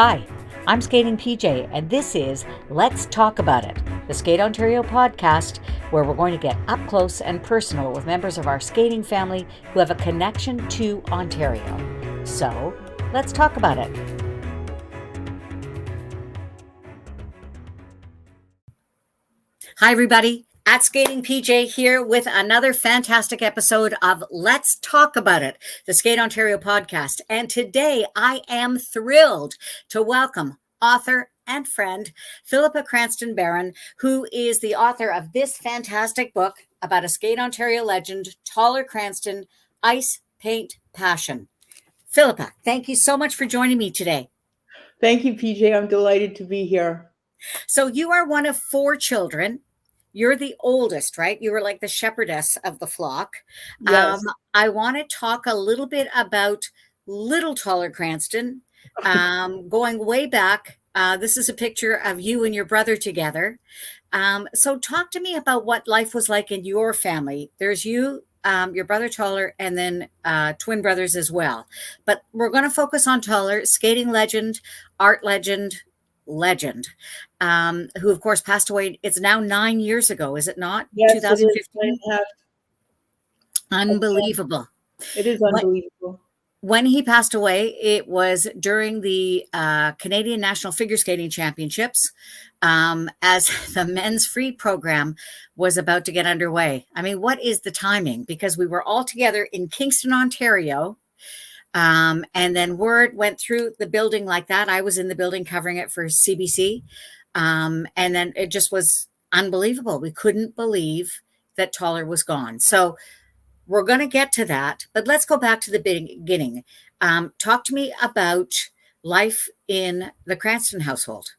Hi, I'm Skating PJ, and this is Let's Talk About It, the Skate Ontario podcast, where we're going to get up close and personal with members of our skating family who have a connection to Ontario. So, let's talk about it. Hi, everybody. At Skating PJ here with another fantastic episode of Let's Talk About It, the Skate Ontario podcast. And today I am thrilled to welcome author and friend Phillippa Cranston Baran, who is the author of this fantastic book about a Skate Ontario legend, Toller Cranston, Ice Paint Passion. Phillippa, thank you so much for joining me today. Thank you, PJ. I'm delighted to be here. So you are one of 4 children. You're the oldest, right? You were like the shepherdess of the flock. Yes. I want to talk a little bit about little Toller Cranston, going way back. This is a picture of you and your brother together. So talk to me about what life was like in your family. There's you, your brother Toller, and then twin brothers as well. But we're going to focus on Toller, skating legend, art legend, who of course passed away. It's now 9 years ago, is it not? Yes, 2015. it is. Unbelievable. It is unbelievable. When he passed away, it was during the Canadian National Figure Skating Championships, as the men's free program was about to get underway. I mean, what is the timing? Because we were all together in Kingston, Ontario. And then word went through the building like that. I was in the building covering it for CBC. And then it just was unbelievable. We couldn't believe that Toller was gone. So we're going to get to that, but let's go back to the beginning. Talk to me about life in the Cranston household.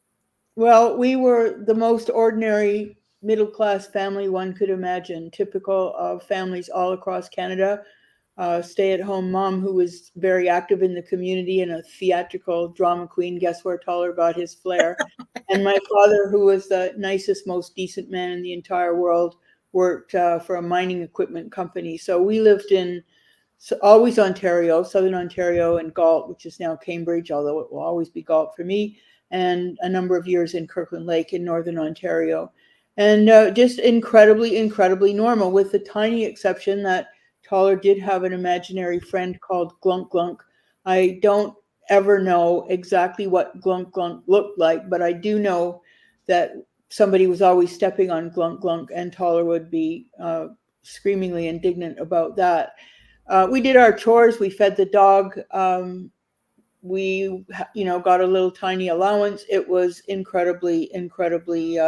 Well, we were the most ordinary middle-class family one could imagine, typical of families all across Canada. Stay-at-home mom who was very active in the community and a theatrical drama queen. Guess where Toller got his flair? And my father, who was the nicest, most decent man in the entire world, worked for a mining equipment company. So we lived in always Ontario, Southern Ontario, and Galt, which is now Cambridge, although it will always be Galt for me, and a number of years in Kirkland Lake in Northern Ontario. And just incredibly, incredibly normal, with the tiny exception that Toller did have an imaginary friend called Glunk Glunk. I don't ever know exactly what Glunk Glunk looked like, but I do know that somebody was always stepping on Glunk Glunk, and Toller would be screamingly indignant about that. We did our chores. We fed the dog. We, got a little tiny allowance. It was incredibly, incredibly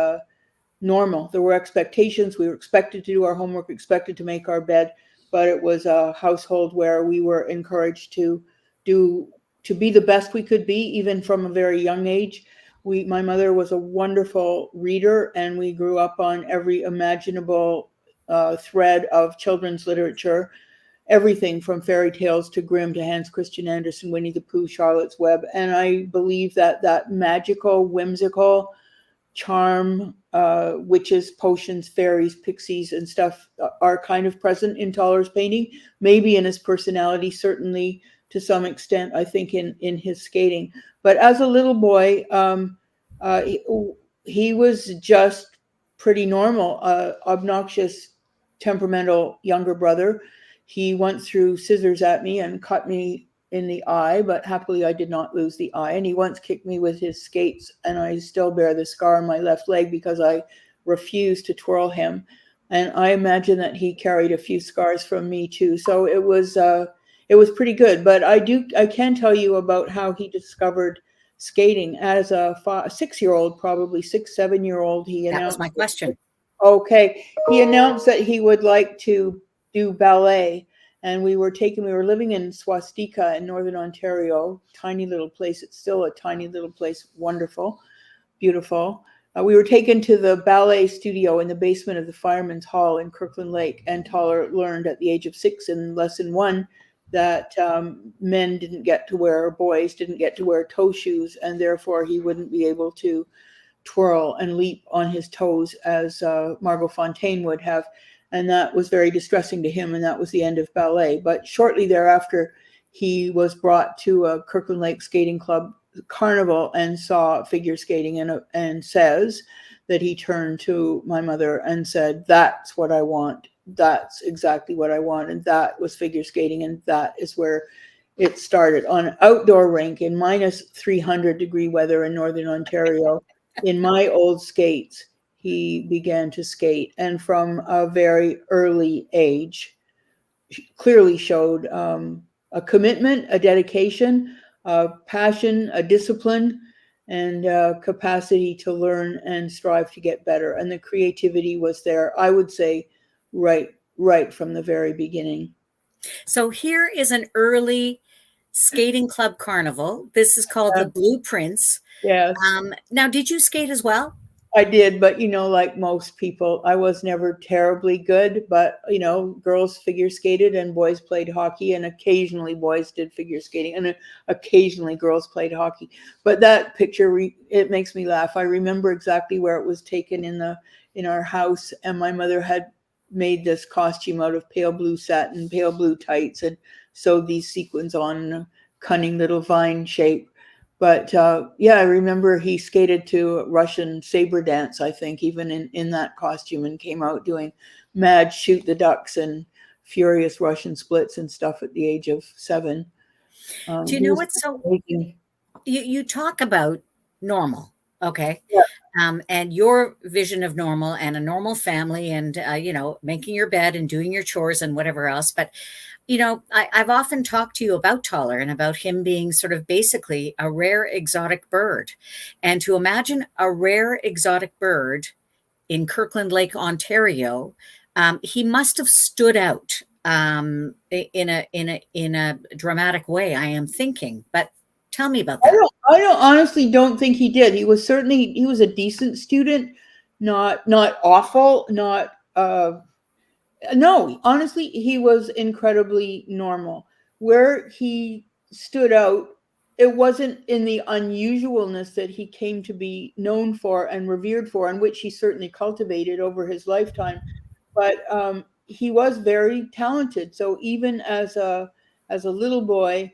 normal. There were expectations. We were expected to do our homework, expected to make our bed, but it was a household where we were encouraged to be the best we could be, even from a very young age. My mother was a wonderful reader, and we grew up on every imaginable thread of children's literature, everything from fairy tales to Grimm to Hans Christian Andersen, Winnie the Pooh, Charlotte's Web. And I believe that magical, whimsical charm, witches, potions, fairies, pixies, and stuff are kind of present in Toller's painting, maybe in his personality, certainly to some extent, I think, in his skating. But as a little boy, he was just pretty normal, obnoxious, temperamental younger brother. He once threw scissors at me and cut me in the eye, but happily I did not lose the eye. And he once kicked me with his skates, and I still bear the scar on my left leg because I refused to twirl him. And I imagine that he carried a few scars from me too. So it was pretty good. But I can tell you about how he discovered skating as a 6-year-old, probably 7-year-old. That was my question. Okay. He announced that he would like to do ballet. And we were living in Swastika in Northern Ontario, tiny little place. It's still a tiny little place. Wonderful, beautiful. We were taken to the ballet studio in the basement of the Fireman's Hall in Kirkland Lake. And Toller learned at the age of 6 in lesson 1 that boys didn't get to wear toe shoes, and therefore he wouldn't be able to twirl and leap on his toes as Margot Fontaine would have. And that was very distressing to him, and that was the end of ballet. But shortly thereafter, he was brought to a Kirkland Lake skating club carnival and saw figure skating, and says that he turned to my mother and said, "That's what I want. That's exactly what I want." And that was figure skating, and that is where it started, on an outdoor rink in minus 300-degree weather in Northern Ontario. In my old skates, he began to skate, and from a very early age, clearly showed a commitment, a dedication, a passion, a discipline, and a capacity to learn and strive to get better. And the creativity was there, I would say, right from the very beginning. So here is an early skating club carnival. This is called the Blueprints. Yes. Now, did you skate as well? I did, but like most people, I was never terribly good. But girls figure skated and boys played hockey, and occasionally boys did figure skating, and occasionally girls played hockey. But that picture, it makes me laugh. I remember exactly where it was taken in our house, and my mother had made this costume out of pale blue satin, pale blue tights, and sewed these sequins on in a cunning little vine shape. But yeah, I remember he skated to Russian saber dance, I think, even in that costume, and came out doing mad shoot the ducks and furious Russian splits and stuff at the age of 7. Do you He know was what's so amazing. you talk about normal, okay? Yeah. And your vision of normal and a normal family, and making your bed and doing your chores and whatever else. But I've often talked to you about Toller and about him being sort of basically a rare exotic bird. And to imagine a rare exotic bird in Kirkland Lake, Ontario, he must have stood out in a dramatic way, I am thinking. But tell me about that. I don't honestly don't think he did. He was a decent student, not awful, not no, honestly, he was incredibly normal. Where he stood out, it wasn't in the unusualness that he came to be known for and revered for, and which he certainly cultivated over his lifetime. But he was very talented. So even as a little boy,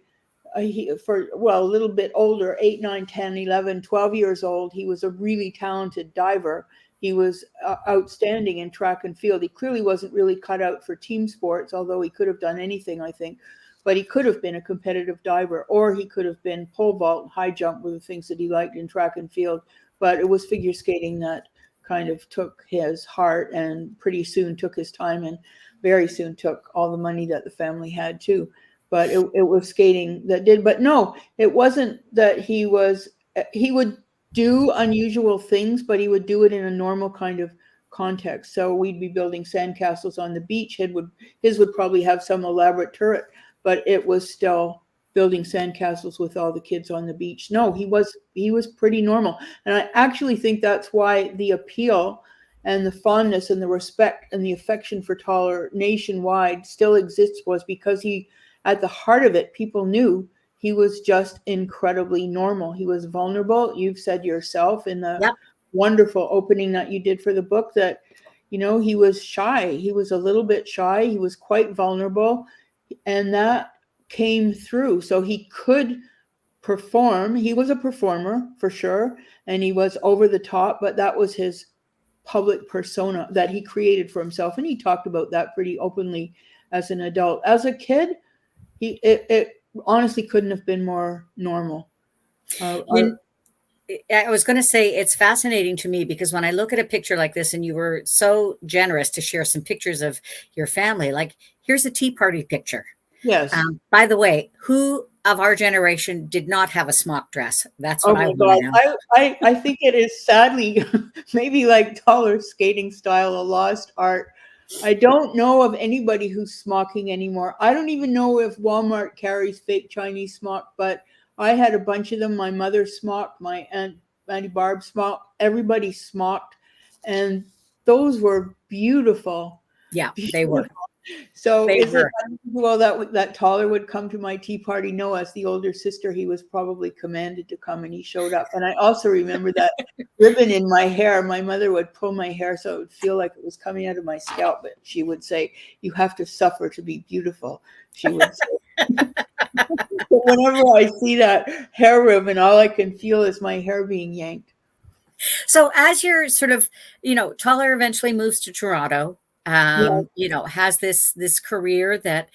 a little bit older, 8, 9, 10, 11, 12 years old, he was a really talented diver. He was outstanding in track and field. He clearly wasn't really cut out for team sports, although he could have done anything, I think. But he could have been a competitive diver, or he could have been pole vault, high jump were the things that he liked in track and field. But it was figure skating that kind of took his heart, and pretty soon took his time, and very soon took all the money that the family had too. But it was skating that did. But no, it wasn't that he would do unusual things, but he would do it in a normal kind of context. So we'd be building sandcastles on the beach. His would probably have some elaborate turret, but it was still building sandcastles with all the kids on the beach. No, he was pretty normal. And I actually think that's why the appeal and the fondness and the respect and the affection for Toller nationwide still exists, was because at the heart of it, people knew he was just incredibly normal. He was vulnerable. You've said yourself in the Yep. wonderful opening that you did for the book that, he was shy. He was a little bit shy. He was quite vulnerable, and that came through. So he could perform. He was a performer for sure, and he was over the top, but that was his public persona that he created for himself. And he talked about that pretty openly as an adult. As a kid, it honestly couldn't have been more normal. I was going to say, it's fascinating to me because when I look at a picture like this, and you were so generous to share some pictures of your family, like here's a tea party picture. Yes. By the way, who of our generation did not have a smock dress? That's what I my want to God. know. I think it is sadly maybe like Toller skating style, a lost art. I don't know of anybody who's smocking anymore. I don't even know if Walmart carries fake Chinese smock, but I had a bunch of them. My mother smocked, my Auntie Barb smocked, everybody smocked, and those were beautiful. Yeah, they were. So They is it were. unusual that Toller would come to my tea party? No, as the older sister, he was probably commanded to come, and he showed up. And I also remember that ribbon in my hair. My mother would pull my hair so it would feel like it was coming out of my scalp, but she would say, "You have to suffer to be beautiful," she would say. The whenever I see that hair ribbon, all I can feel is my hair being yanked. So as you're sort of, Toller eventually moves to Toronto, Yeah. has this career that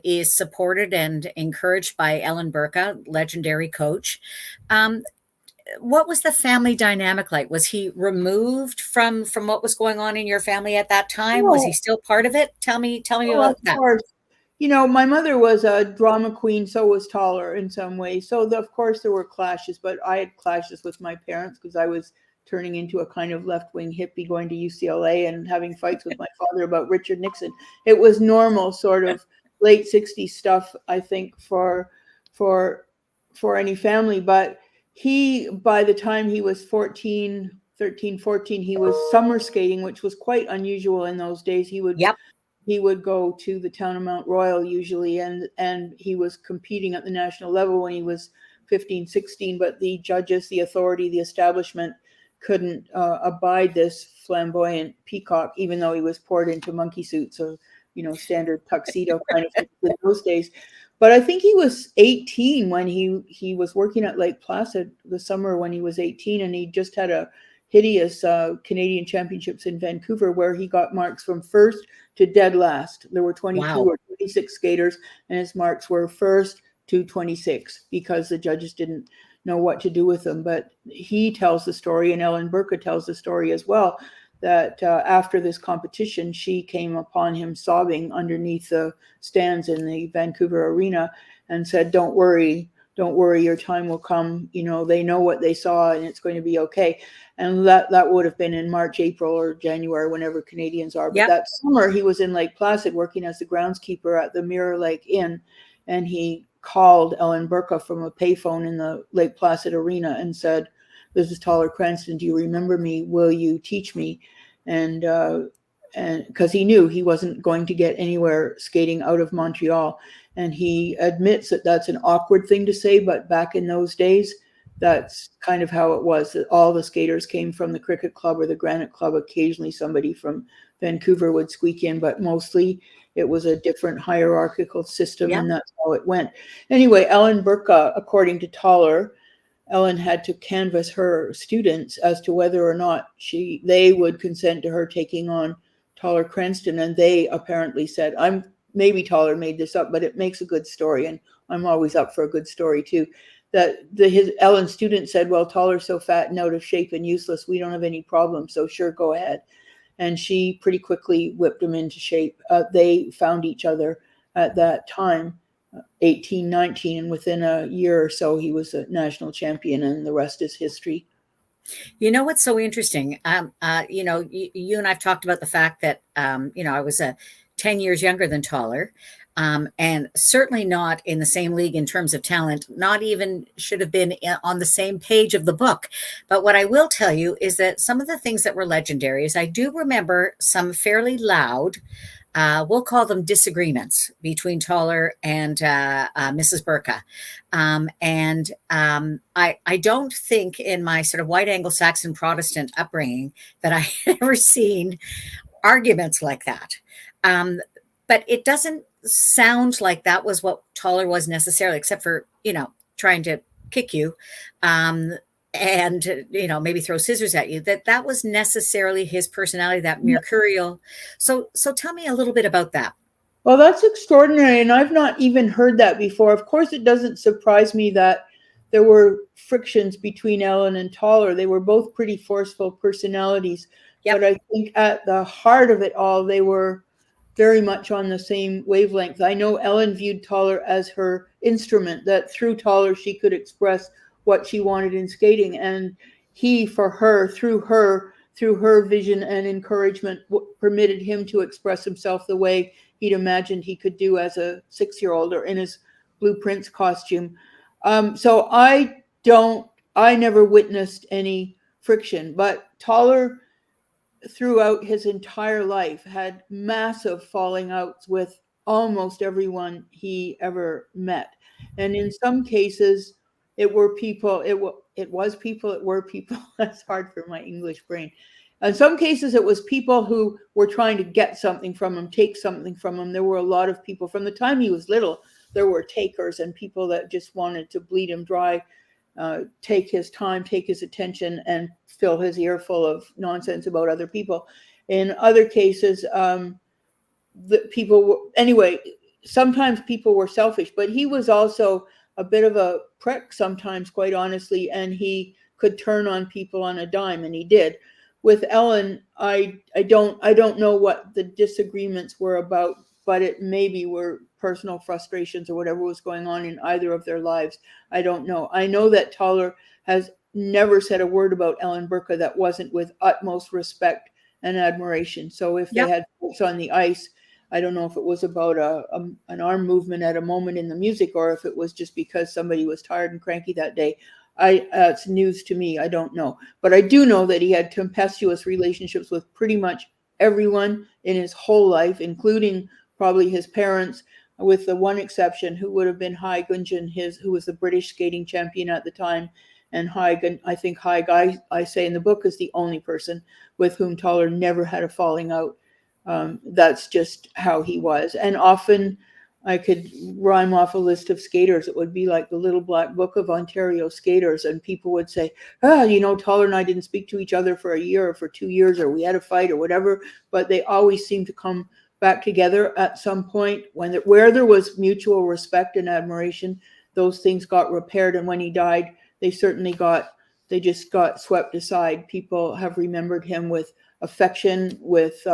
is supported and encouraged by Ellen Burka, legendary coach. Um, what was the family dynamic like? Was he removed from what was going on in your family at that time? Was he Oh, still part of it? Tell me oh, of about that. course. My mother was a drama queen, so was Toller in some ways. So, of course, there were clashes, but I had clashes with my parents because I was turning into a kind of left wing hippie going to UCLA and having fights with my father about Richard Nixon. It was normal, sort of late 60s stuff, I think, for for any family. But by the time he was 14, 13, 14, he was summer skating, which was quite unusual in those days. Yep. He would go to the town of Mount Royal usually, and he was competing at the national level when he was 15, 16. But the judges, the authority, the establishment couldn't abide this flamboyant peacock, even though he was poured into monkey suits or standard tuxedo kind of thing in those days. But I think he was 18 when he was working at Lake Placid the summer when he was 18, and he just had a hideous Canadian Championships in Vancouver where he got marks from first to dead last. There were 22 Wow. or 26 skaters, and his marks were first to 26 because the judges didn't know what to do with them. But he tells the story, and Ellen Burka tells the story as well, that after this competition, she came upon him sobbing underneath the stands in the Vancouver arena and said, don't worry, your time will come. They know what they saw and it's going to be okay. And that would have been in March, April, or January, whenever Canadians are. But Yep. that summer, he was in Lake Placid working as the groundskeeper at the Mirror Lake Inn, and he called Ellen Burka from a payphone in the Lake Placid arena and said, "This is Toller Cranston. Do you remember me? Will you teach me?" And because he knew he wasn't going to get anywhere skating out of Montreal, and he admits that that's an awkward thing to say, but back in those days, that's kind of how it was. That all the skaters came from the cricket club or the granite club. Occasionally, somebody from Vancouver would squeak in, but mostly it was a different hierarchical system, Yep. and that's how it went. Anyway, Ellen Burka, according to Toller, Ellen had to canvass her students as to whether or not they would consent to her taking on Toller Cranston, and they apparently said, maybe Toller made this up, but it makes a good story, and I'm always up for a good story too. That his Ellen student said, "Well, Toller's so fat and out of shape and useless, we don't have any problem, so sure, go ahead." And she pretty quickly whipped him into shape. They found each other at that time, 18, 19, and within a year or so, he was a national champion, and the rest is history. You know what's so interesting? You and I've talked about the fact that I was 10 years younger than Toller, and certainly not in the same league in terms of talent. Not even should have been on the same page of the book. But what I will tell you is that some of the things that were legendary is I do remember some fairly loud, we'll call them disagreements between Toller and Mrs. Burka. I don't think in my sort of white Anglo-Saxon Protestant upbringing that I had ever seen arguments like that. But it doesn't sound like that was what Toller was necessarily, except for, trying to kick you. And maybe throw scissors at you, that was necessarily his personality, that mercurial. So tell me a little bit about that. Well, that's extraordinary, and I've not even heard that before. Of course, it doesn't surprise me that there were frictions between Ellen and Toller. They were both pretty forceful personalities, Yep. but I think at the heart of it all, they were very much on the same wavelength. I know Ellen viewed Toller as her instrument, that through Toller she could express what she wanted in skating, and he, for her, through her vision and encouragement, permitted him to express himself the way he'd imagined he could do as a 6-year-old or in his Blue Prince costume. So I never witnessed any friction, but Toller throughout his entire life had massive falling outs with almost everyone he ever met. And in some cases, it were people. That's hard for my English brain. In some cases, it was people who were trying to get something from him, take something from him. There were a lot of people from the time he was little. there were takers and people that just wanted to bleed him dry, take his time, take his attention, and fill his ear full of nonsense about other people. In other cases, anyway, sometimes people were selfish, but he was also a bit of a prick sometimes, quite honestly, and he could turn on people on a dime, and he did. With Ellen, I don't know what the disagreements were about, but it maybe were personal frustrations or whatever was going on in either of their lives. I don't know. I know that Toller has never said a word about Ellen Burka that wasn't with utmost respect and admiration. So if they Yep. had folks on the ice, I don't know if it was about an arm movement at a moment in the music, or if it was just because somebody was tired and cranky that day. It's news to me. I don't know. But I do know that he had tempestuous relationships with pretty much everyone in his whole life, including probably his parents, with the one exception, who would have been Hai Gunjan, who was the British skating champion at the time. And I think Hai, I say in the book, is the only person with whom Toller never had a falling out. That's just how he was. And often I could rhyme off a list of skaters. It would be like the Little Black Book of Ontario skaters. And people would say, Toller and I didn't speak to each other for a year or for 2 years, or we had a fight or whatever. But they always seemed to come back together at some point where there was mutual respect and admiration. Those things got repaired. And when he died, they just got swept aside. People have remembered him with affection, with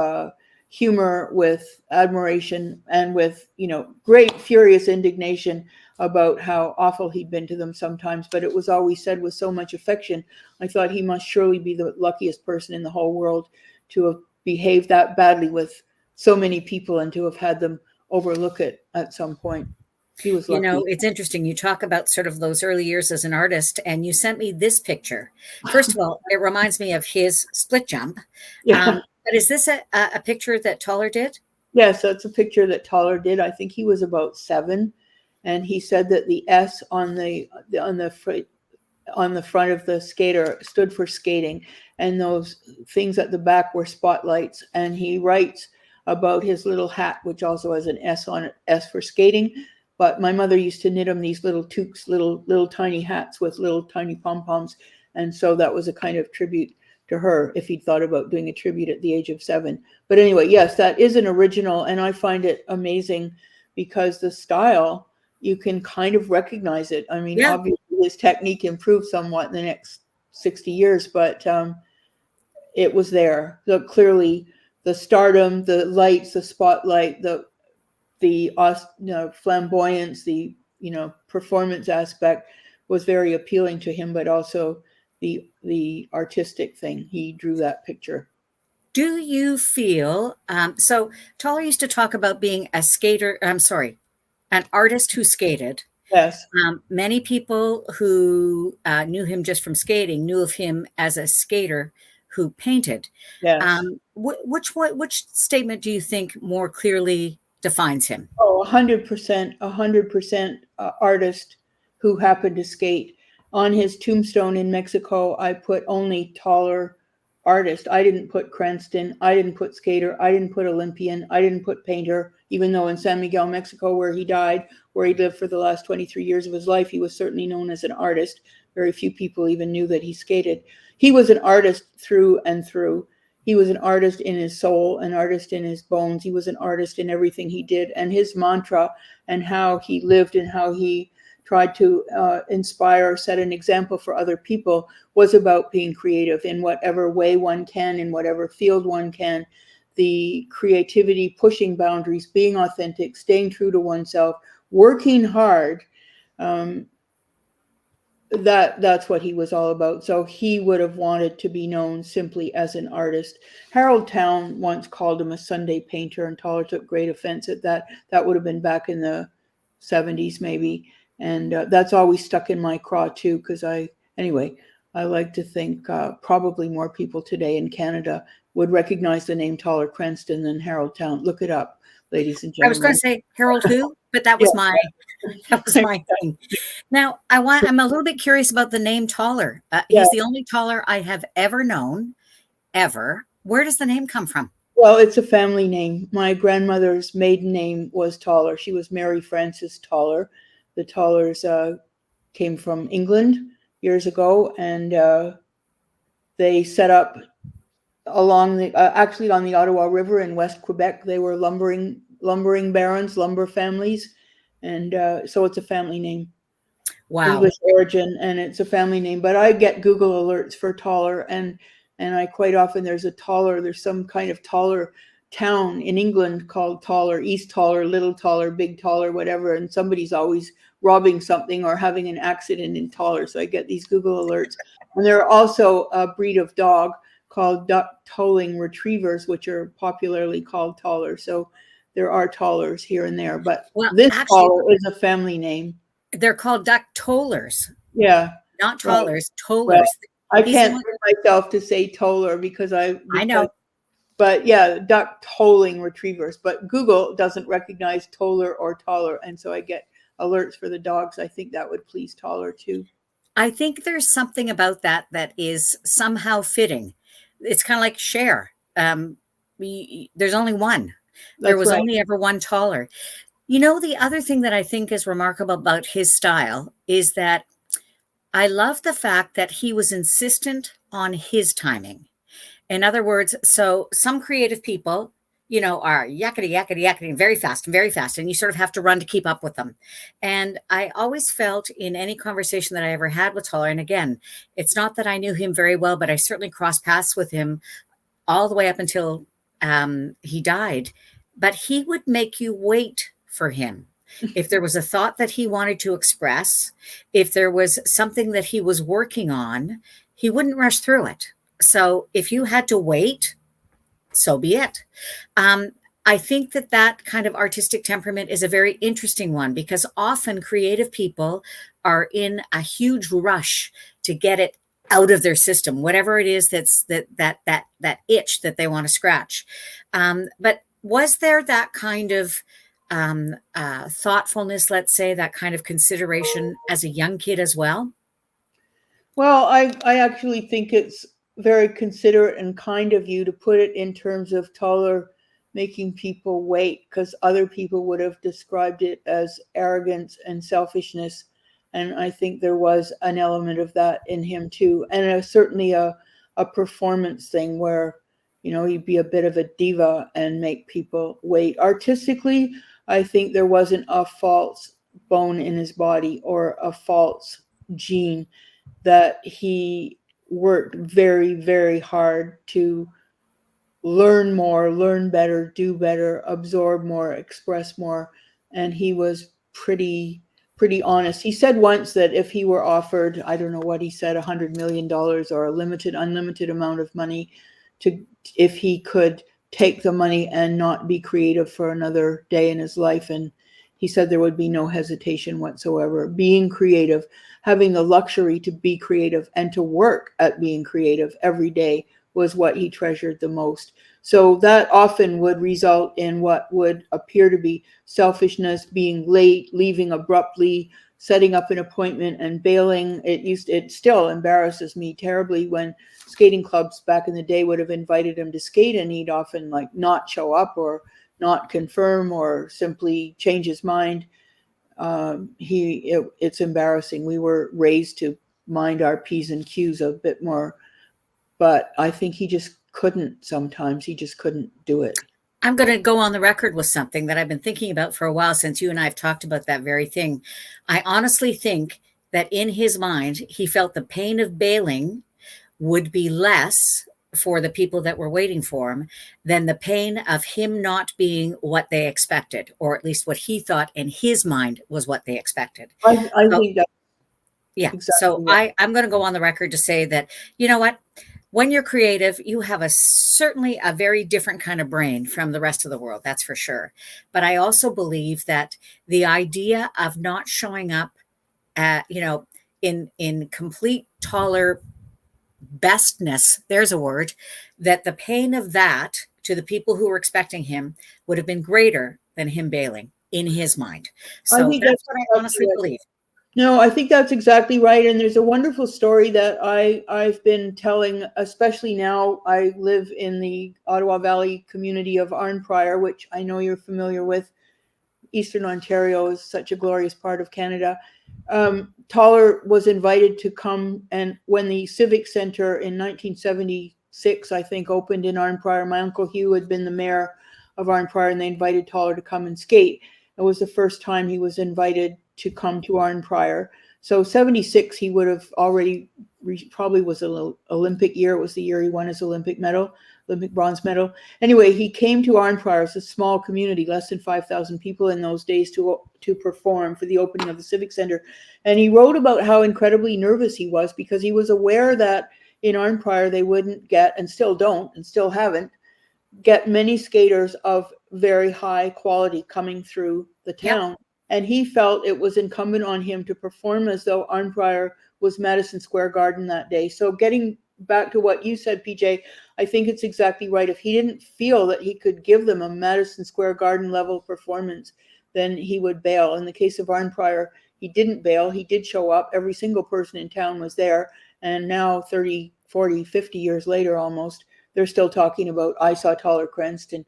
humor, with admiration, and with great furious indignation about how awful he'd been to them sometimes. But it was always said with so much affection. I thought he must surely be the luckiest person in the whole world to have behaved that badly with so many people and to have had them overlook it at some point. He was lucky. It's interesting. You talk about sort of those early years as an artist, and you sent me this picture. First of all, it reminds me of his split jump. Yeah. But is this a picture that Toller did? Yes, that's a picture that Toller did. I think he was about 7, and he said that the S on the front of the skater stood for skating, and those things at the back were spotlights. And he writes about his little hat, which also has an S on it, S for skating. But my mother used to knit him these little toques, little tiny hats with little tiny pom-poms. And so that was a kind of tribute to her, if he'd thought about doing a tribute at the age of 7. But anyway, yes, that is an original. And I find it amazing because the style, you can kind of recognize it. I mean, Obviously his technique improved somewhat in the next 60 years, but it was there. So clearly the stardom, the lights, the spotlight, the flamboyance, the performance aspect was very appealing to him, but also the artistic thing. He drew that picture. Do you feel so Toller used to talk about being an artist who skated. Yes. Many people who knew him just from skating knew of him as a skater who painted. Yes. Which statement do you think more clearly defines him? 100% artist who happened to skate. On his tombstone in Mexico, I put only Toller artist. I didn't put Cranston. I didn't put skater. I didn't put Olympian. I didn't put painter, even though in San Miguel, Mexico, where he died, where he lived for the last 23 years of his life, he was certainly known as an artist. Very few people even knew that he skated. He was an artist through and through. He was an artist in his soul, an artist in his bones. He was an artist in everything he did. And his mantra and how he lived and how he tried to inspire, set an example for other people was about being creative in whatever way one can, in whatever field one can. The creativity, pushing boundaries, being authentic, staying true to oneself, working hard. That's what he was all about. So he would have wanted to be known simply as an artist. Harold Town once called him a Sunday painter, and Toller took great offense at that. That would have been back in the 70s maybe. And that's always stuck in my craw too, because I like to think probably more people today in Canada would recognize the name Toller Cranston than Harold Town. Look it up, ladies and gentlemen. I was going to say Harold who, but that was my thing. Now I'm a little bit curious about the name Toller. He's the only Toller I have ever known, ever. Where does the name come from? Well, it's a family name. My grandmother's maiden name was Toller. She was Mary Frances Toller. The Tollers came from England years ago, and they set up along the actually on the Ottawa River in West Quebec. They were lumbering barons, lumber families, and so it's a family name. Wow. English origin, and it's a family name. But I get Google alerts for Toller, and I quite often there's some kind of Toller town in England called Toller, East Toller, Little Toller, Big Toller, whatever, and somebody's always robbing something or having an accident in Toller. So I get these Google alerts. And there are also a breed of dog called duck tolling retrievers, which are popularly called Toller. So there are Tollers here and there, but Well, this actually, Toller is a family name. they're called duck tollers, Yeah. not Right. tollers, Well, tollers. I He's the can't one. bring myself to say Toller I know. but yeah, duck tolling retrievers. But Google doesn't recognize Toller or Toller, and so I get alerts for the dogs. I think that would please Toller too. I think there's something about that that is somehow fitting. It's kind of like share. There's only one. There That's was right. only ever one taller. You know, the other thing that I think is remarkable about his style is that I love the fact that he was insistent on his timing. In other words, so some creative people, are yakety, yakety, yakety, very fast, and you sort of have to run to keep up with them. And I always felt in any conversation that I ever had with Toller, and again, it's not that I knew him very well, but I certainly crossed paths with him all the way up until he died. But he would make you wait for him. If there was a thought that he wanted to express, if there was something that he was working on, he wouldn't rush through it. So if you had to wait, so be it. Um, I think that that kind of artistic temperament is a very interesting one because often creative people are in a huge rush to get it out of their system, whatever it is that itch that they want to scratch. But was there that kind of thoughtfulness, let's say, that kind of consideration as a young kid as well? Well, I actually think it's very considerate and kind of you to put it in terms of Toller making people wait, because other people would have described it as arrogance and selfishness. And I think there was an element of that in him too. And certainly a performance thing where, he'd be a bit of a diva and make people wait. Artistically, I think there wasn't a false bone in his body or a false gene, that he worked very, very hard to learn more, learn better, do better, absorb more, express more. And he was pretty honest. He said once that if he were offered, I don't know what he said, $100 million or a unlimited amount of money, to if he could take the money and not be creative for another day in his life, and he said there would be no hesitation whatsoever. Being creative, having the luxury to be creative and to work at being creative every day was what he treasured the most. So that often would result in what would appear to be selfishness, being late, leaving abruptly, setting up an appointment and bailing. It still embarrasses me terribly when skating clubs back in the day would have invited him to skate, and he'd often not show up or not confirm or simply change his mind. It's embarrassing. We were raised to mind our P's and Q's a bit more, but I think he just couldn't sometimes. He just couldn't do it. I'm going to go on the record with something that I've been thinking about for a while since you and I have talked about that very thing. I honestly think that in his mind, he felt the pain of bailing would be less for the people that were waiting for him than the pain of him not being what they expected, or at least what he thought in his mind was what they expected. I So, think that's yeah. So exactly right. I'm going to go on the record to say that, you know what? When you're creative, you have certainly a very different kind of brain from the rest of the world. That's for sure. But I also believe that the idea of not showing up at, in complete Toller bestness, there's a word, that the pain of that to the people who were expecting him would have been greater than him bailing in his mind. I So think that's that's what I exactly honestly right. believe. No, I think that's exactly right. And there's a wonderful story that I've been telling, especially now I live in the Ottawa Valley community of Arnprior, which I know you're familiar with. Eastern Ontario is such a glorious part of Canada. Toller was invited to come, and when the Civic Centre in 1976, I think, opened in Arnprior, my uncle Hugh had been the mayor of Arnprior, and they invited Toller to come and skate. It was the first time he was invited to come to Arnprior. So 76, he would have already probably was an Olympic year. It was the year he won his Olympic bronze medal. Anyway, he came to Arnprior. It's a small community, less than 5,000 people in those days, to perform for the opening of the Civic Center. And he wrote about how incredibly nervous he was because he was aware that in Arnprior they wouldn't get, and still don't, and still haven't, get many skaters of very high quality coming through the town. Yep. And he felt it was incumbent on him to perform as though Arnprior was Madison Square Garden that day. So getting back to what you said, PJ, I think it's exactly right. If he didn't feel that he could give them a Madison Square Garden level performance, then he would bail. In the case of Arnprior, he didn't bail. He did show up. Every single person in town was there. And now 30, 40, 50 years later almost, they're still talking about, I saw Toller Cranston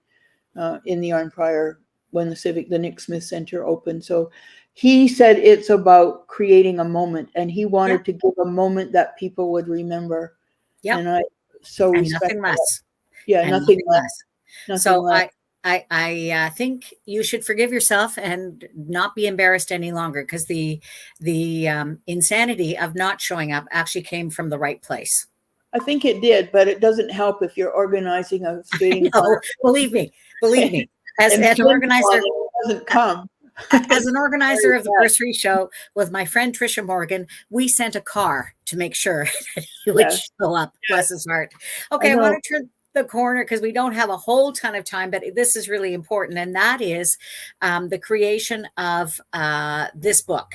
in the Arnprior when the Nick Smith Center opened. So he said it's about creating a moment, and he wanted to give a moment that people would remember. Yeah. And I so and respect nothing less. Yeah, and nothing less. So less. I think you should forgive yourself and not be embarrassed any longer, because the insanity of not showing up actually came from the right place. I think it did, but it doesn't help if you're organizing a skating. No, believe me. As an organizer, doesn't come. As an organizer of the grocery show with my friend Trisha Morgan, we sent a car to make sure that he would show up. Bless his heart. Okay, I want to turn the corner because we don't have a whole ton of time, but this is really important, and that is the creation of this book.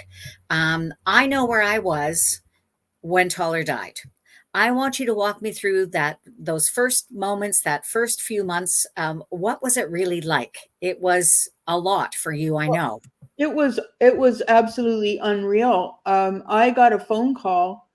I know where I was when Toller died. I want you to walk me through those first moments, that first few months. What was it really like? It was a lot for you, I know. It was absolutely unreal. I got a phone call.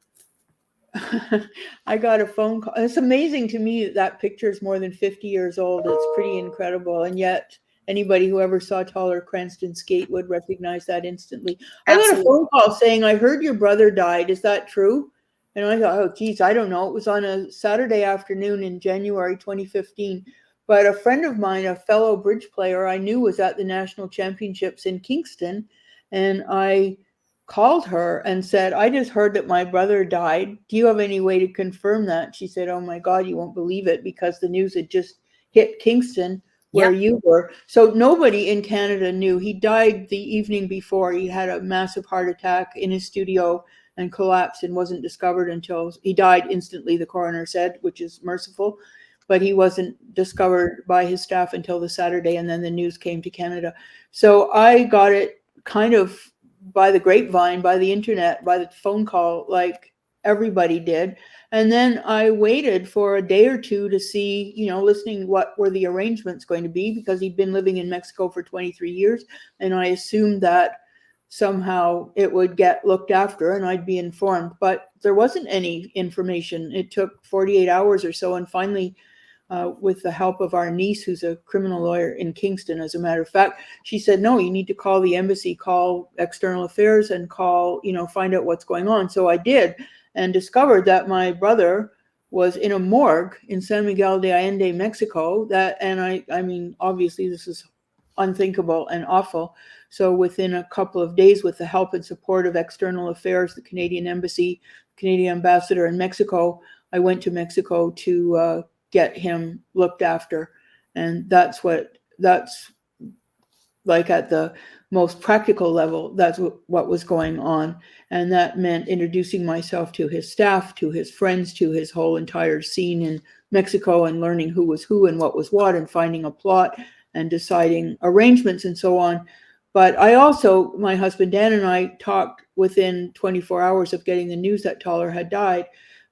It's amazing to me that picture is more than 50 years old. It's pretty incredible. And yet anybody who ever saw Toller Cranston skate would recognize that instantly. Absolutely. I got a phone call saying, I heard your brother died. Is that true? And I thought, oh, geez, I don't know. It was on a Saturday afternoon in January 2015. But a friend of mine, a fellow bridge player I knew, was at the national championships in Kingston. And I called her and said, I just heard that my brother died. Do you have any way to confirm that? She said, oh, my God, you won't believe it, because the news had just hit Kingston where you were. So nobody in Canada knew. He died the evening before. He had a massive heart attack in his studio and collapsed and wasn't discovered until he died instantly, the coroner said, which is merciful. But he wasn't discovered by his staff until the Saturday, and then the news came to Canada. So I got it kind of by the grapevine, by the internet, by the phone call, like everybody did. And then I waited for a day or two to see, listening what were the arrangements going to be, because he'd been living in Mexico for 23 years. And I assumed that somehow it would get looked after and I'd be informed. But there wasn't any information. It took 48 hours or so. And finally, with the help of our niece, who's a criminal lawyer in Kingston, as a matter of fact, she said, no, you need to call the embassy, call external affairs, and find out what's going on. So I did, and discovered that my brother was in a morgue in San Miguel de Allende, Mexico. I mean, obviously this is unthinkable and awful. So within a couple of days, with the help and support of external affairs, the Canadian embassy, Canadian ambassador in Mexico, I went to Mexico to get him looked after. And that's like at the most practical level, that's what was going on. And that meant introducing myself to his staff, to his friends, to his whole entire scene in Mexico, and learning who was who and what was what, and finding a plot and deciding arrangements and so on. But I also, my husband Dan and I talked within 24 hours of getting the news that Toller had died,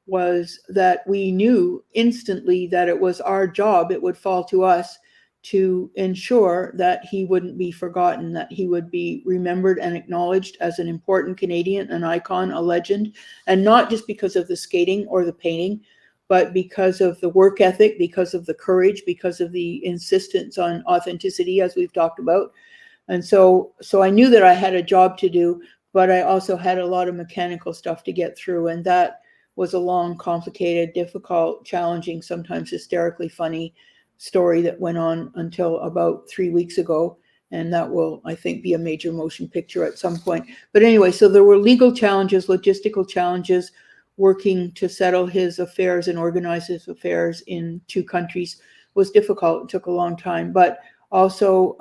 was that we knew instantly that it was our job, it would fall to us to ensure that he wouldn't be forgotten, that he would be remembered and acknowledged as an important Canadian, an icon, a legend, and not just because of the skating or the painting, but because of the work ethic, because of the courage, because of the insistence on authenticity, as we've talked about. And so I knew that I had a job to do, but I also had a lot of mechanical stuff to get through. And that was a long, complicated, difficult, challenging, sometimes hysterically funny story that went on until about 3 weeks ago. And that will, I think, be a major motion picture at some point. But anyway, so there were legal challenges, logistical challenges, working to settle his affairs and organize his affairs in 2 countries was difficult. It took a long time, but also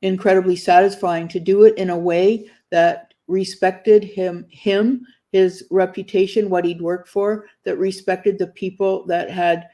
incredibly satisfying to do it in a way that respected him, his reputation, what he'd worked for, that respected the people that had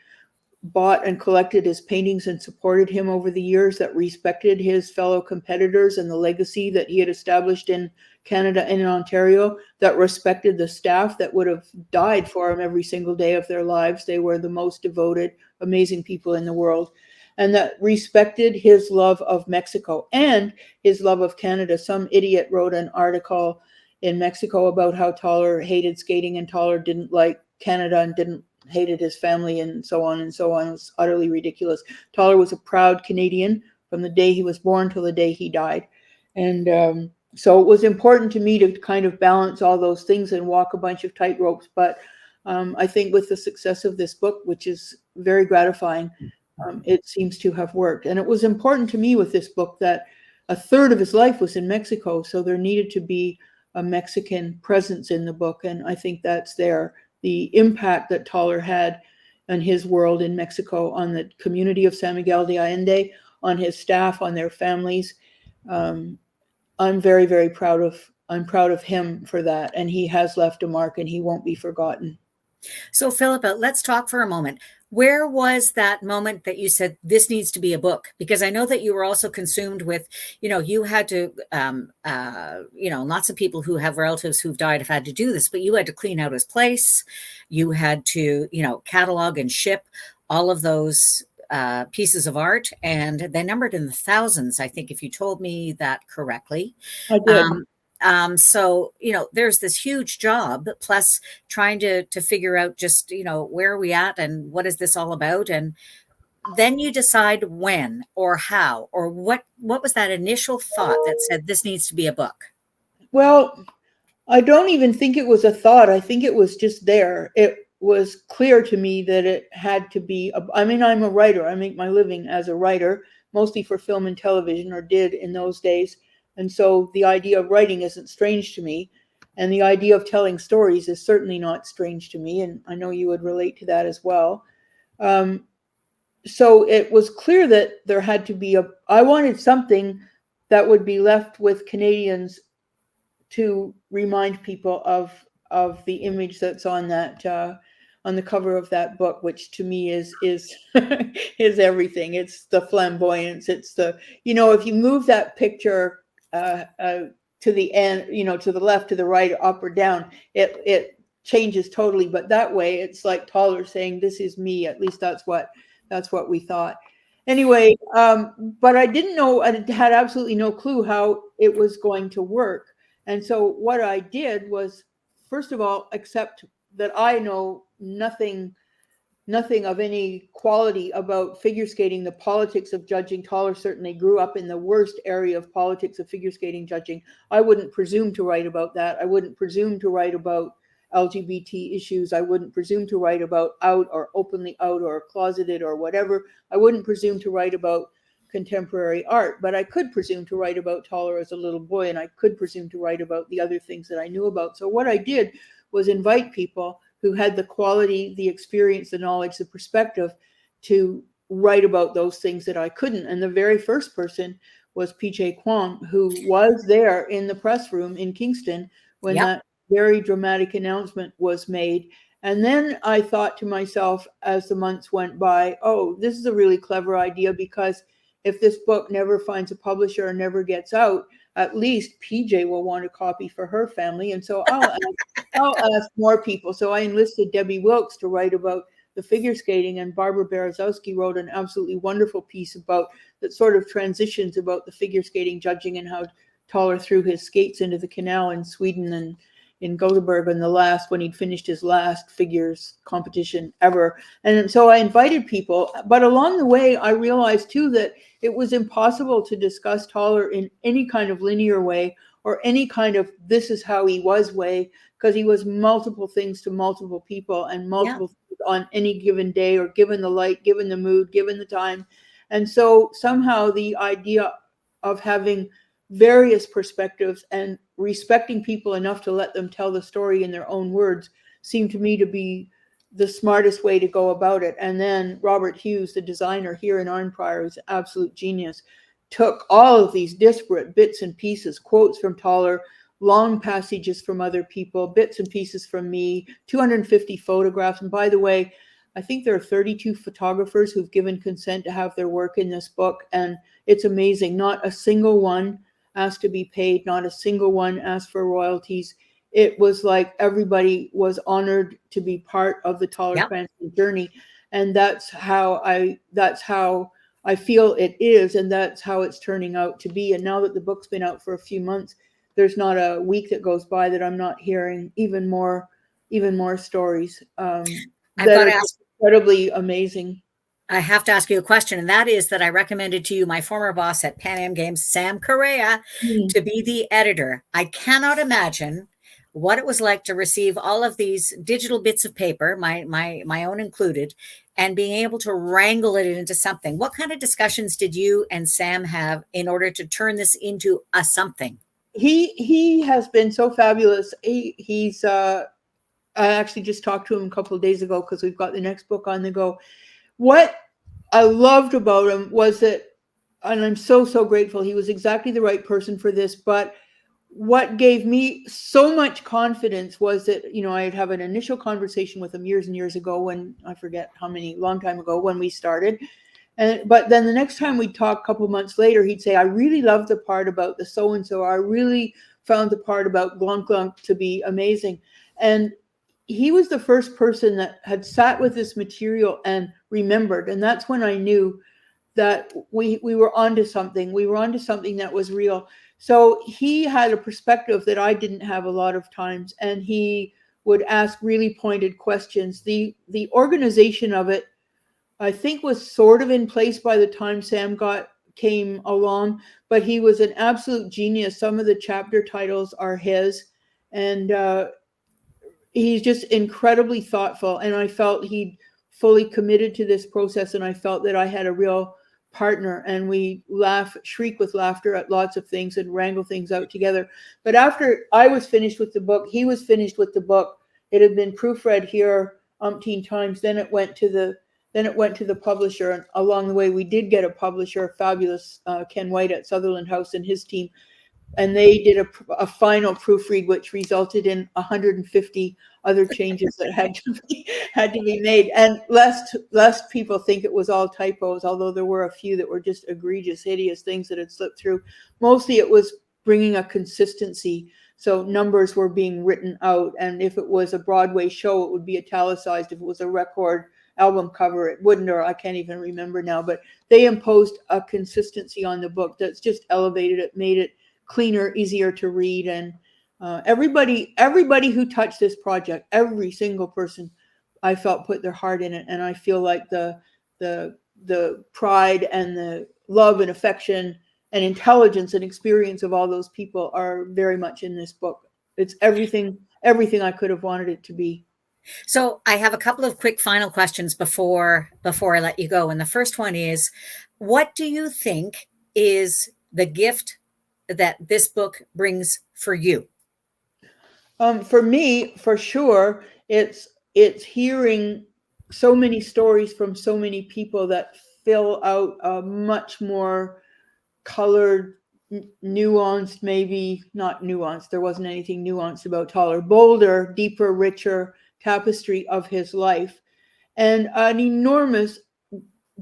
bought and collected his paintings and supported him over the years, that respected his fellow competitors and the legacy that he had established in Canada and in Ontario, that respected the staff that would have died for him every single day of their lives. They were the most devoted, amazing people in the world. And that respected his love of Mexico and his love of Canada. Some idiot wrote an article in Mexico about how Toller hated skating and Toller didn't like Canada and hated his family and so on and so on. It was utterly ridiculous. Toller was a proud Canadian from the day he was born till the day he died. And so it was important to me to kind of balance all those things and walk a bunch of tightropes. But I think with the success of this book, which is very gratifying, it seems to have worked. And it was important to me with this book that a third of his life was in Mexico. So there needed to be a Mexican presence in the book. And I think that's there. The impact that Toller had on his world in Mexico, on the community of San Miguel de Allende, on his staff, on their families. I'm very, very proud of him for that. And he has left a mark and he won't be forgotten. So, Phillippa, let's talk for a moment. Where was that moment that you said this needs to be a book? Because I know that you were also consumed with, you had to, lots of people who have relatives who've died have had to do this, but you had to clean out his place. You had to, catalog and ship all of those pieces of art, and they numbered in the thousands, I think, if you told me that correctly. I did. So, there's this huge job, plus trying to figure out just, where are we at and what is this all about? And then you decide when or how, or what was that initial thought that said this needs to be a book? Well, I don't even think it was a thought. I think it was just there. It was clear to me that it had to be, I'm a writer. I make my living as a writer, mostly for film and television, or did in those days. And so the idea of writing isn't strange to me. And the idea of telling stories is certainly not strange to me. And I know you would relate to that as well. So it was clear that there had to be I wanted something that would be left with Canadians to remind people of the image that's on that, on the cover of that book, which to me is is everything. It's the flamboyance. It's the, if you move that picture to the end, to the left, to the right, up or down, it changes totally. But that way, it's like Toller saying, "This is me." At least that's what we thought. Anyway, but I didn't know. I had absolutely no clue how it was going to work. And so what I did was, first of all, accept that I know nothing of any quality about figure skating, the politics of judging. Toller certainly grew up in the worst area of politics of figure skating judging. I wouldn't presume to write about that. I wouldn't presume to write about LGBT issues. I wouldn't presume to write about out or openly out or closeted or whatever. I wouldn't presume to write about contemporary art, but I could presume to write about Toller as a little boy, and I could presume to write about the other things that I knew about. So what I did was invite people who had the quality, the experience, the knowledge, the perspective to write about those things that I couldn't. And the very first person was PJ Kwong, who was there in the press room in Kingston when that very dramatic announcement was made. And then I thought to myself, as the months went by, oh, this is a really clever idea, because if this book never finds a publisher or never gets out, at least PJ will want a copy for her family. And so I'll ask more people. So I enlisted Debbie Wilkes to write about the figure skating. And Barbara Berezowski wrote an absolutely wonderful piece about that sort of transitions about the figure skating judging and how Toller threw his skates into the canal in Sweden and in Gothenburg in the last, when he'd finished his last figures competition ever. And so I invited people, but along the way, I realized too that it was impossible to discuss Toller in any kind of linear way or any kind of this is how he was way, because he was multiple things to multiple people and multiple things on any given day or given the light, given the mood, given the time. And so somehow the idea of having various perspectives and respecting people enough to let them tell the story in their own words seemed to me to be the smartest way to go about it. And then Robert Hughes, the designer here in Arnprior, who's an absolute genius, took all of these disparate bits and pieces, quotes from Toller, long passages from other people, bits and pieces from me, 250 photographs. And by the way, I think there are 32 photographers who've given consent to have their work in this book. And it's amazing. Not a single one asked to be paid. Not a single one asked for royalties. It was like everybody was honored to be part of the Toller Cranston journey. And that's how I feel it is. And that's how it's turning out to be. And now that the book's been out for a few months, there's not a week that goes by that I'm not hearing even more stories that are incredibly amazing. I have to ask you a question, and that is that I recommended to you my former boss at Pan Am Games, Sam Correa, to be the editor. I cannot imagine what it was like to receive all of these digital bits of paper, my own included, and being able to wrangle it into something. What kind of discussions did you and Sam have in order to turn this into a something? He has been so fabulous. He's I actually just talked to him a couple of days ago because we've got the next book on the go. What I loved about him was that, and I'm so grateful, he was exactly the right person for this, but what gave me so much confidence was that, I'd have an initial conversation with him years and years ago when, I forget how many, long time ago when we started. But then the next time we'd talk a couple months later, he'd say, I really loved the part about the so-and-so. I really found the part about glunk glunk to be amazing. And he was the first person that had sat with this material and remembered. And that's when I knew that we were onto something. We were onto something that was real. So he had a perspective that I didn't have a lot of times. And he would ask really pointed questions. The organization of it, I think, was sort of in place by the time Sam came along, but he was an absolute genius. Some of the chapter titles are his, and he's just incredibly thoughtful. And I felt he'd fully committed to this process, and I felt that I had a real partner, and we shriek with laughter at lots of things and wrangle things out together. But after I was finished with the book, he was finished with the book. It had been proofread here umpteen times. Then it went to the publisher, and along the way we did get a publisher, fabulous Ken White at Sutherland House and his team, and they did a final proofread, which resulted in 150 other changes that had to be made. And lest people think it was all typos, although there were a few that were just egregious, hideous things that had slipped through. Mostly it was bringing a consistency. So numbers were being written out, and if it was a Broadway show, it would be italicized. If it was a record album cover, it wouldn't, or I can't even remember now. But they imposed a consistency on the book that's just elevated it, made it cleaner, easier to read. And everybody who touched this project, every single person, I felt put their heart in it. And I feel like the pride and the love and affection and intelligence and experience of all those people are very much in this book. It's everything I could have wanted it to be. So I have a couple of quick final questions before I let you go. And the first one is, what do you think is the gift that this book brings for you? For me, for sure, it's hearing so many stories from so many people that fill out a much more colored, nuanced, maybe not nuanced. There wasn't anything nuanced about Toller. Bolder, deeper, richer tapestry of his life, and an enormous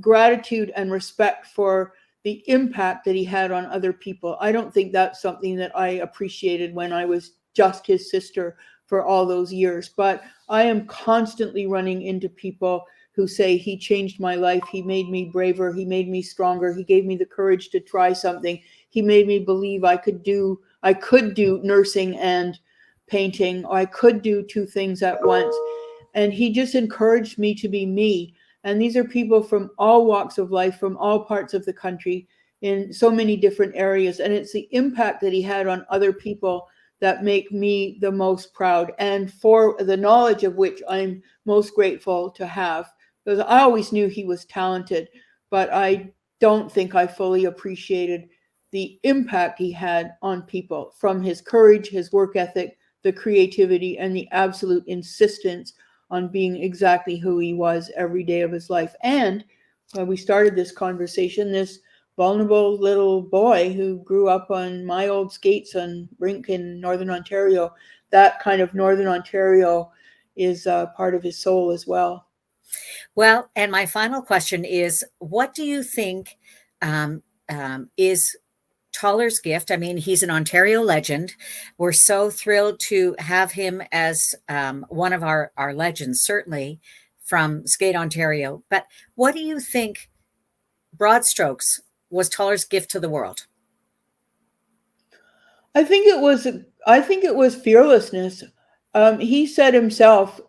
gratitude and respect for the impact that he had on other people. I don't think that's something that I appreciated when I was just his sister for all those years, but I am constantly running into people who say he changed my life. He made me braver. He made me stronger. He gave me the courage to try something. He made me believe I could do nursing and painting, or I could do two things at once. And he just encouraged me to be me. And these are people from all walks of life, from all parts of the country, in so many different areas. And it's the impact that he had on other people that make me the most proud, and for the knowledge of which I'm most grateful to have. Because I always knew he was talented, but I don't think I fully appreciated the impact he had on people, from his courage, his work ethic, the creativity, and the absolute insistence on being exactly who he was every day of his life. And when we started this conversation, this vulnerable little boy who grew up on my old skates on rink in Northern Ontario, that kind of Northern Ontario is part of his soul as well. Well, and my final question is, what do you think is Toller's gift? I mean, he's an Ontario legend. We're so thrilled to have him as one of our legends, certainly from Skate Ontario. But what do you think, broad strokes, was Toller's gift to the world? I think it was fearlessness. He said himself,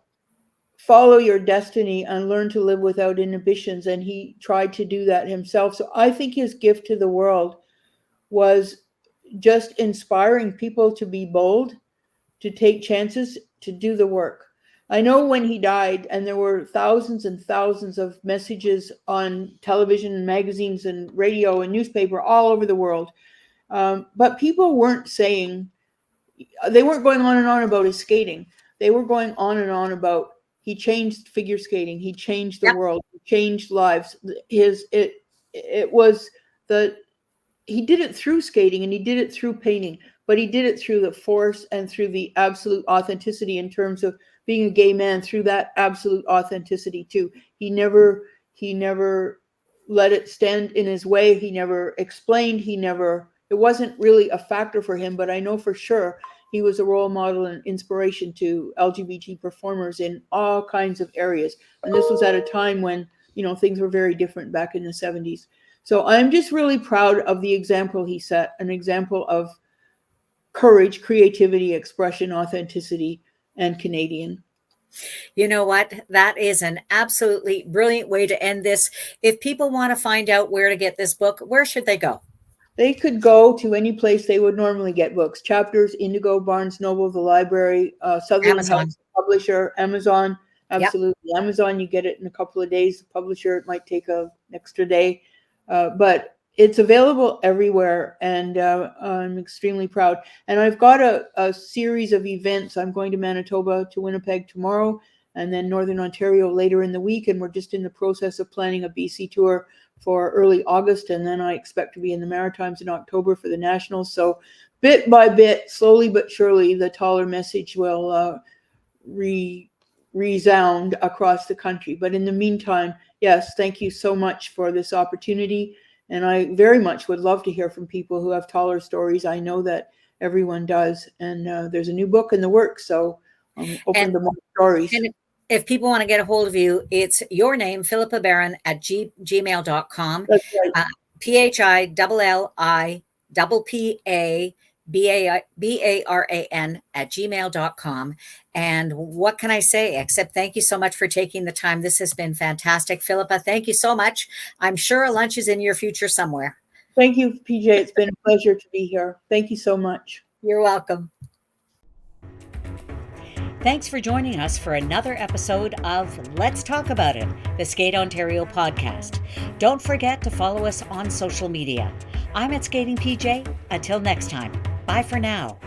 follow your destiny and learn to live without inhibitions. And he tried to do that himself. So I think his gift to the world was just inspiring people to be bold, to take chances, to do the work. I know when he died, and there were thousands and thousands of messages on television and magazines and radio and newspaper all over the world. But people weren't going on and on about his skating. They were going on and on about, he changed figure skating. He changed the world. He changed lives. He did it through skating, and he did it through painting, but he did it through the force and through the absolute authenticity in terms of being a gay man, through that absolute authenticity too. He never let it stand in his way. He never explained. It wasn't really a factor for him, but I know for sure he was a role model and inspiration to LGBT performers in all kinds of areas. And this was at a time when, things were very different back in the 70s. So I'm just really proud of the example he set, an example of courage, creativity, expression, authenticity, and Canadian. You know what? That is an absolutely brilliant way to end this. If people want to find out where to get this book, where should they go? They could go to any place they would normally get books. Chapters, Indigo, Barnes Noble, the library, Sutherland House, publisher, Amazon. Absolutely. Yep. Amazon, you get it in a couple of days. The publisher, it might take an extra day. But it's available everywhere, and I'm extremely proud. And I've got a series of events. I'm going to Manitoba, to Winnipeg tomorrow, and then Northern Ontario later in the week. And we're just in the process of planning a BC tour for early August. And then I expect to be in the Maritimes in October for the Nationals. So bit by bit, slowly but surely, the Toller message will resound across the country. But in the meantime, yes, thank you so much for this opportunity. And I very much would love to hear from people who have Toller stories. I know that everyone does. And there's a new book in the works, so I'm open to more stories. And if people want to get a hold of you, it's your name, Phillippa Baran, at gmail.com. That's right. PHILLIPPABARAN at gmail.com. And what can I say except thank you so much for taking the time. This has been fantastic. Phillippa, thank you so much. I'm sure a lunch is in your future somewhere. Thank you, PJ. It's been a pleasure to be here. Thank you so much. You're welcome. Thanks for joining us for another episode of Let's Talk About It, the Skate Ontario podcast. Don't forget to follow us on social media. I'm at Skating PJ. Until next time, bye for now.